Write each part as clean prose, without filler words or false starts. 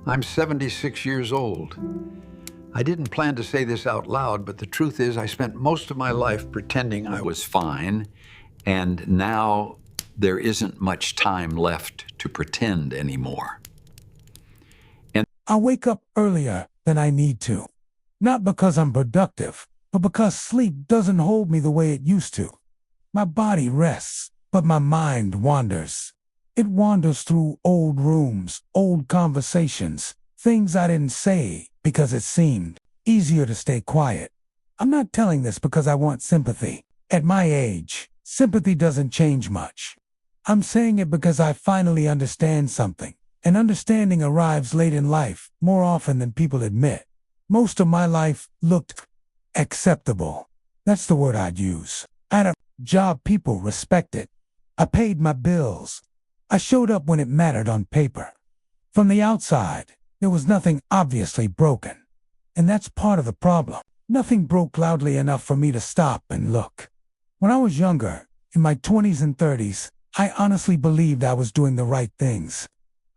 I'm 76 years old. I didn't plan to say this out loud, but the truth is I spent most of my life pretending I was fine, and now there isn't much time left to pretend anymore. I wake up earlier than I need to. Not because I'm productive, but because sleep doesn't hold me the way it used to. My body rests, but my mind wanders. It wanders through old rooms, old conversations, things I didn't say because it seemed easier to stay quiet. I'm not telling this because I want sympathy. At my age, sympathy doesn't change much. I'm saying it because I finally understand something. And understanding arrives late in life, more often than people admit. Most of my life looked acceptable. That's the word I'd use. I had a job people respected. I paid my bills. I showed up when it mattered on paper. From the outside, there was nothing obviously broken. And that's part of the problem. Nothing broke loudly enough for me to stop and look. When I was younger, in my 20s and 30s, I honestly believed I was doing the right things.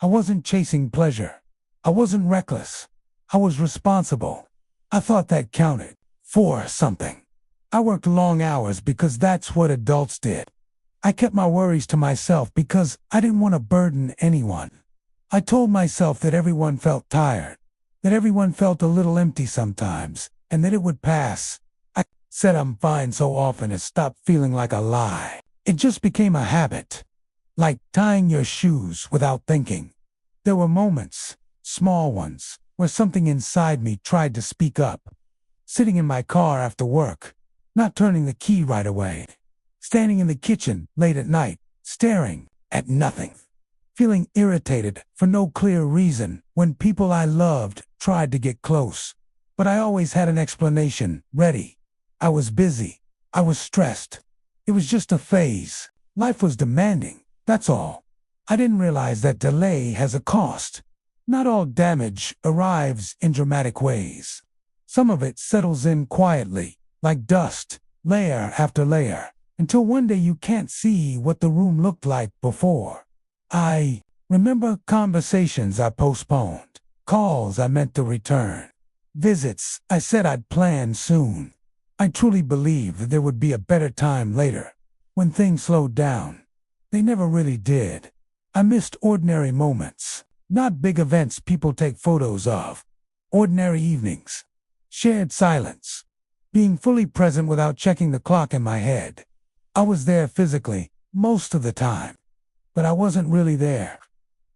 I wasn't chasing pleasure. I wasn't reckless. I was responsible. I thought that counted for something. I worked long hours because that's what adults did. I kept my worries to myself because I didn't want to burden anyone. I told myself that everyone felt tired, that everyone felt a little empty sometimes, and that it would pass. I said I'm fine so often it stopped feeling like a lie. It just became a habit. Like tying your shoes without thinking. There were moments, small ones, where something inside me tried to speak up. Sitting in my car after work, not turning the key right away. Standing in the kitchen late at night, staring at nothing. Feeling irritated for no clear reason when people I loved tried to get close. But I always had an explanation ready. I was busy. I was stressed. It was just a phase. Life was demanding. That's all. I didn't realize that delay has a cost. Not all damage arrives in dramatic ways. Some of it settles in quietly, like dust, layer after layer, until one day you can't see what the room looked like before. I remember conversations I postponed, calls I meant to return, visits I said I'd plan soon. I truly believed that there would be a better time later, when things slowed down. They never really did. I missed ordinary moments, not big events people take photos of. Ordinary evenings, shared silence, being fully present without checking the clock in my head. I was there physically, most of the time, but I wasn't really there.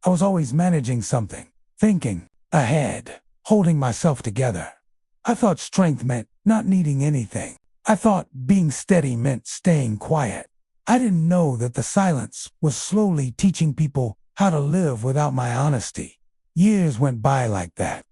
I was always managing something, thinking ahead, holding myself together. I thought strength meant not needing anything. I thought being steady meant staying quiet. I didn't know that the silence was slowly teaching people how to live without my honesty. Years went by like that.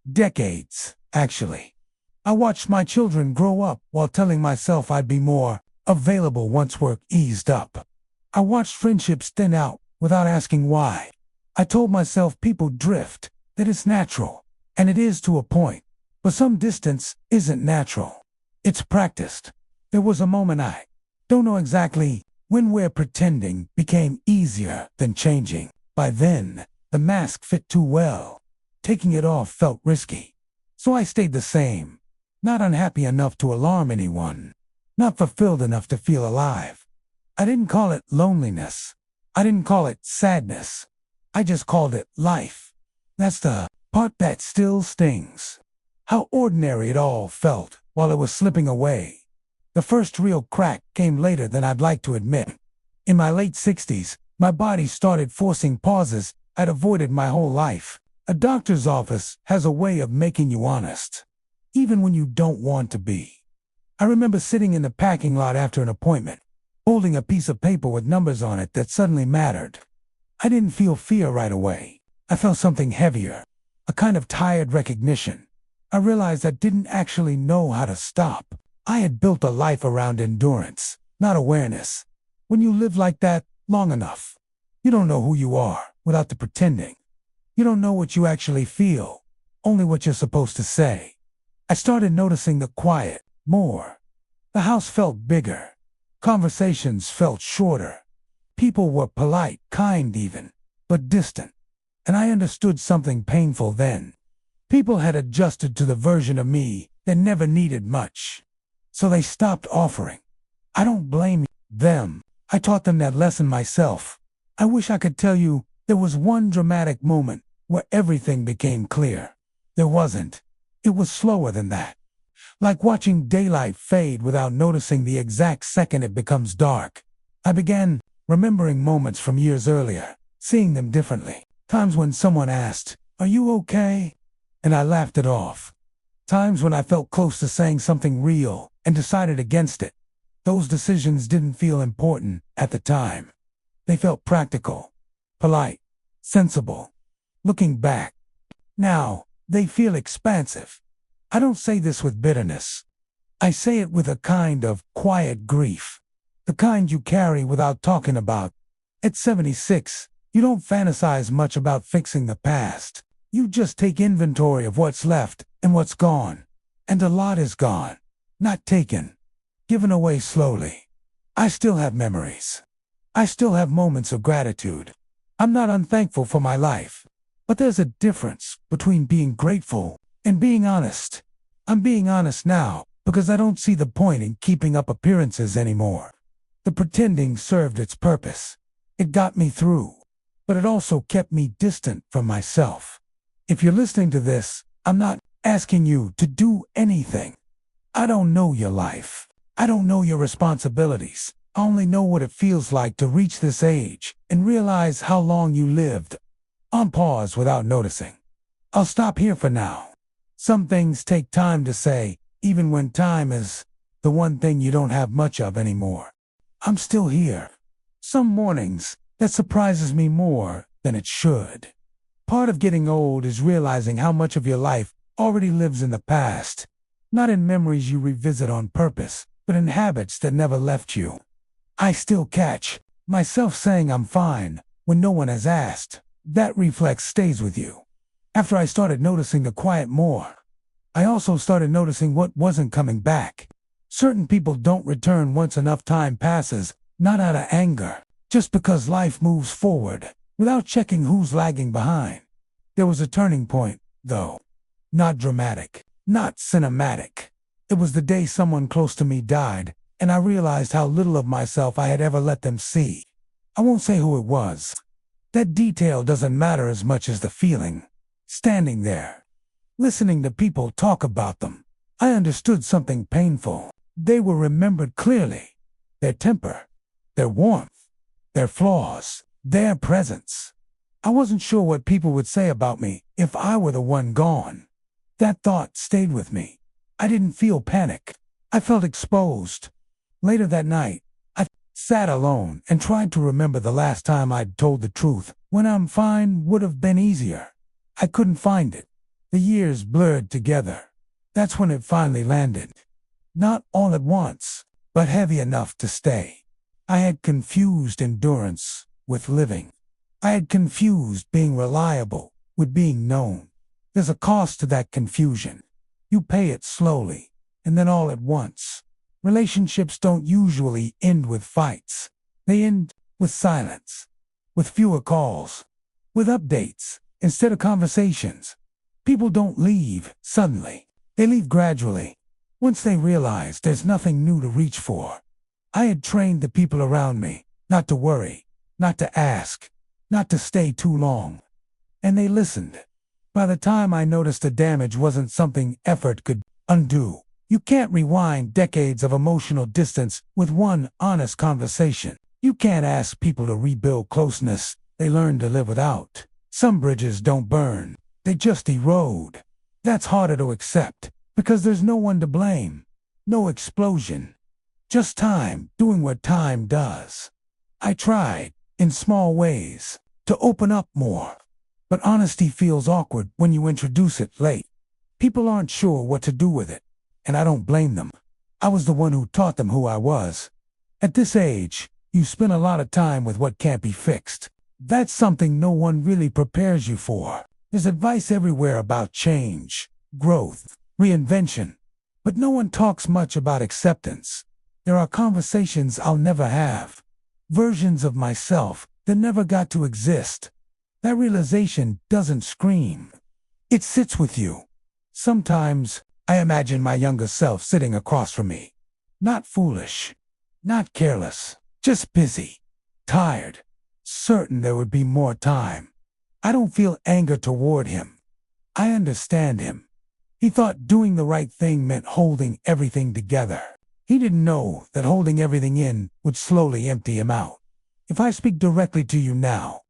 Decades, actually. I watched my children grow up while telling myself I'd be more available once work eased up. I watched friendships thin out without asking why. I told myself people drift, that it's natural, and it is to a point. But some distance isn't natural. It's practiced. There was a moment I don't know exactly when where pretending became easier than changing. By then, the mask fit too well. Taking it off felt risky. So I stayed the same. Not unhappy enough to alarm anyone. Not fulfilled enough to feel alive. I didn't call it loneliness. I didn't call it sadness. I just called it life. That's the part that still stings. How ordinary it all felt while it was slipping away. The first real crack came later than I'd like to admit. In my late 60s, my body started forcing pauses I'd avoided my whole life. A doctor's office has a way of making you honest, even when you don't want to be. I remember sitting in the parking lot after an appointment, holding a piece of paper with numbers on it that suddenly mattered. I didn't feel fear right away. I felt something heavier, a kind of tired recognition. I realized I didn't actually know how to stop. I had built a life around endurance, not awareness. When you live like that long enough, you don't know who you are without the pretending. You don't know what you actually feel, only what you're supposed to say. I started noticing the quiet more. The house felt bigger. Conversations felt shorter. People were polite, kind even, but distant. and I understood something painful then. People had adjusted to the version of me that never needed much, so they stopped offering. I don't blame them. I taught them that lesson myself. I wish I could tell you there was one dramatic moment where everything became clear. There wasn't. It was slower than that. Like watching daylight fade without noticing the exact second it becomes dark. I began remembering moments from years earlier, seeing them differently. Times when someone asked, "Are you okay?" and I laughed it off. Times when I felt close to saying something real and decided against it. Those decisions didn't feel important at the time. They felt practical, polite, sensible. Looking back, now they feel expansive. I don't say this with bitterness. I say it with a kind of quiet grief, the kind you carry without talking about. At 76, you don't fantasize much about fixing the past. You just take inventory of what's left and what's gone. And a lot is gone, not taken, given away slowly. I still have memories. I still have moments of gratitude. I'm not unthankful for my life, but there's a difference between being grateful and being honest. I'm being honest now because I don't see the point in keeping up appearances anymore. The pretending served its purpose. It got me through, but it also kept me distant from myself. If you're listening to this, I'm not asking you to do anything. I don't know your life. I don't know your responsibilities. I only know what it feels like to reach this age and realize how long you lived on pause without noticing. I'll stop here for now. Some things take time to say, even when time is the one thing you don't have much of anymore. I'm still here. Some mornings, that surprises me more than it should. Part of getting old is realizing how much of your life already lives in the past, not in memories you revisit on purpose, but in habits that never left you. I still catch myself saying I'm fine when no one has asked. That reflex stays with you. After I started noticing the quiet more, I also started noticing what wasn't coming back. Certain people don't return once enough time passes, not out of anger, just because life moves forward without checking who's lagging behind. There was a turning point, though. Not dramatic, not cinematic. It was the day someone close to me died, and I realized how little of myself I had ever let them see. I won't say who it was. That detail doesn't matter as much as the feeling. Standing there, listening to people talk about them, I understood something painful. They were remembered clearly. Their temper, their warmth, their flaws, their presence. I wasn't sure what people would say about me if I were the one gone. That thought stayed with me. I didn't feel panic. I felt exposed. Later that night, I sat alone and tried to remember the last time I'd told the truth. When I'm fine would have been easier. I couldn't find it. The years blurred together. That's when it finally landed. Not all at once, but heavy enough to stay. I had confused endurance with living. I had confused being reliable with being known. There's a cost to that confusion. You pay it slowly, and then all at once. Relationships don't usually end with fights. They end with silence, with fewer calls, with updates instead of conversations. People don't leave suddenly. They leave gradually, once they realize there's nothing new to reach for. I had trained the people around me not to worry, not to ask, not to stay too long. And they listened. By the time I noticed the damage wasn't something effort could undo. You can't rewind decades of emotional distance with one honest conversation. You can't ask people to rebuild closeness they learned to live without. Some bridges don't burn, they just erode. That's harder to accept because there's no one to blame. No explosion. Just time doing what time does. I tried, in small ways, to open up more. But honesty feels awkward when you introduce it late. People aren't sure what to do with it, and I don't blame them. I was the one who taught them who I was. At this age, you spend a lot of time with what can't be fixed. That's something no one really prepares you for. There's advice everywhere about change, growth, reinvention, but no one talks much about acceptance. There are conversations I'll never have, versions of myself that never got to exist. That realization doesn't scream. It sits with you. Sometimes I imagine my younger self sitting across from me. Not foolish, not careless, just busy, tired, certain there would be more time. I don't feel anger toward him. I understand him. He thought doing the right thing meant holding everything together. He didn't know that holding everything in would slowly empty him out. If I speak directly to you now,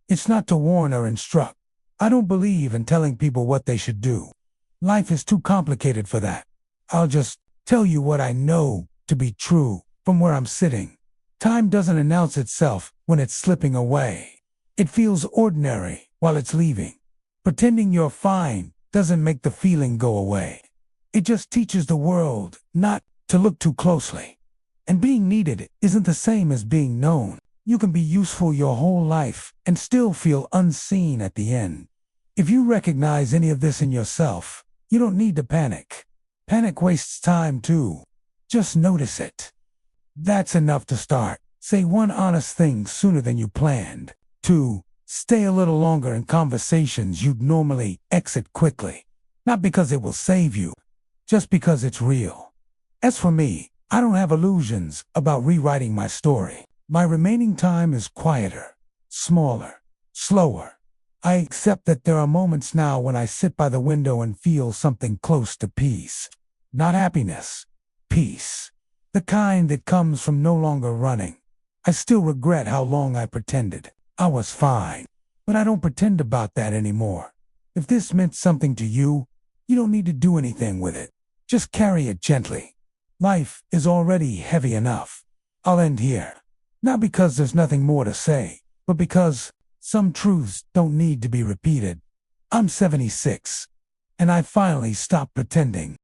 it's not to warn or instruct. I don't believe in telling people what they should do. Life is too complicated for that. I'll just tell you what I know to be true from where I'm sitting. Time doesn't announce itself when it's slipping away. It feels ordinary while it's leaving. Pretending you're fine doesn't make the feeling go away. It just teaches the world not to look too closely. And being needed isn't the same as being known. You can be useful your whole life and still feel unseen at the end. If you recognize any of this in yourself, you don't need to panic. Panic wastes time too. Just notice it. That's enough to start. Say one honest thing sooner than you planned. 2. Stay a little longer in conversations you'd normally exit quickly. Not because it will save you, just because it's real. As for me, I don't have illusions about rewriting my story. My remaining time is quieter, smaller, slower. I accept that there are moments now when I sit by the window and feel something close to peace. Not happiness, peace. The kind that comes from no longer running. I still regret how long I pretended. I was fine, but I don't pretend about that anymore. If this meant something to you, you don't need to do anything with it. Just carry it gently. Life is already heavy enough. I'll end here. Not because there's nothing more to say, but because some truths don't need to be repeated. I'm 76, and I finally stopped pretending.